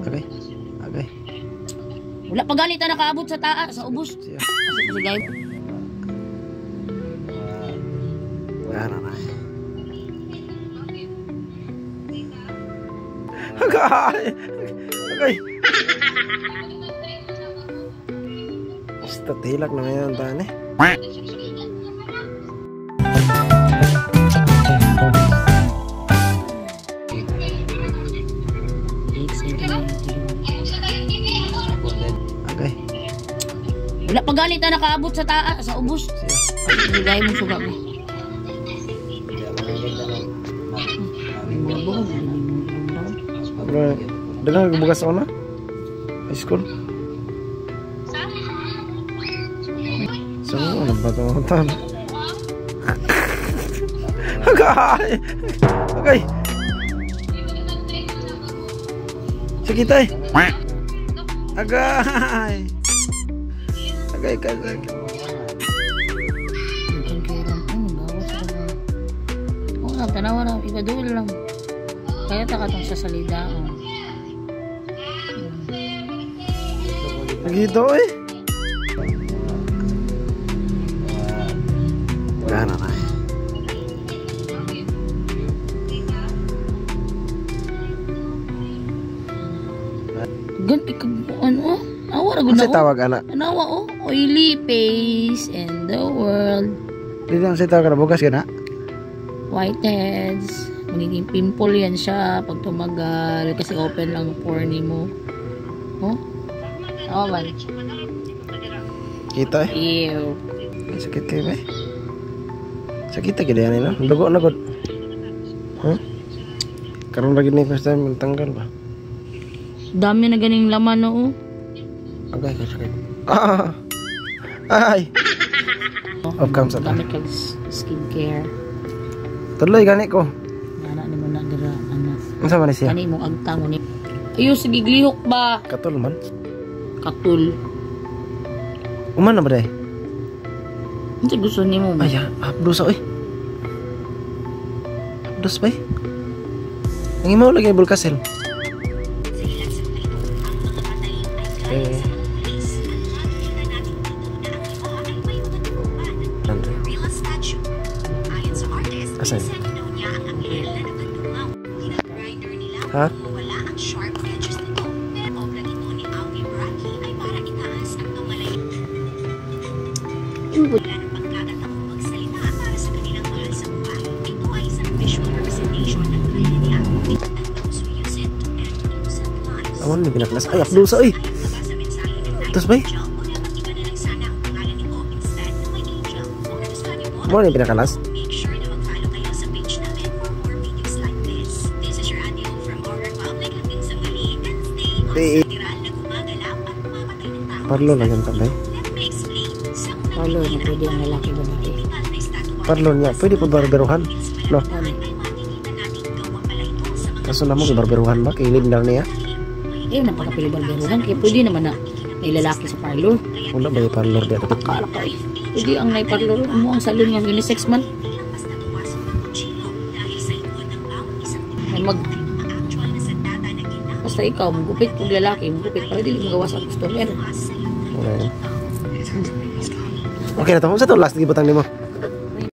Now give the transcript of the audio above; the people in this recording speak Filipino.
Okay. Okay. Wala pa ganit na nakaabot sa taas, sa ubos. Sige guys. Ano na. Agay. Agay. Basta tilak na ngayon tayo eh. Okay. Wala pa ganit na nakaabot sa taas, sa ubos. Sige guys, mo suga mo. Dengar bukas sana high school. Semua nampak tonton. Agay, agay. Sakit ay. Agay. Agay, agay. Tanawa na, iba doon lang. Kaya takatong sa salida. Gitu eh. Gana na eh. Gan, ano? Awa na guna ko. Tawag anak. Anawa oh. Oily face and the world. Dito ang tawag na bukas ka na? Whiteheads. Magiging pimple yan siya pag tumagal. Kasi open lang porny mo. Oh? Awa ba? Kita eh. Ew. Sakit kayo eh. Sakit lagi dia nila. Dugo na god. Huh? Karon lagi ni first time tanggal ba? Dami na ganing laman no. Agay ka sakit. Ah. Ay. Of comes up. Dami kag skincare. Tuloy gani ko. Ana ni mo na dira anak. Unsa man siya? Ani mo agtang mo ni. Ayo sige glihok ba? Katul man. Katul. Uman na ba day? Hindi gusto ni mo. Ay, abdos oy. Abdos ba? Ang imaw lagi bulkasel. Eh. Asan? Ha? Awan ni pinaklas. Ay, abdusa oy. Terus bay? Mo ni pinakalas. Parlo na yan tambay. Parlo na pwede ang lalaki ba natin? Parlo niya, pwede po barberuhan. No? Kaso na mo barberuhan ba? Kay Lindar niya? Eh, napakapili barberuhan. Kaya pwede naman na may lalaki sa parlor. Wala ba yung parlor dito? Akala ka eh. Pwede ang may parlor mo ang salon ng unisex man. Ay mag... Basta ikaw, magupit kung lalaki, magupit para dili magawa sa customer. Okay na to. Sa to last gibutang nimo.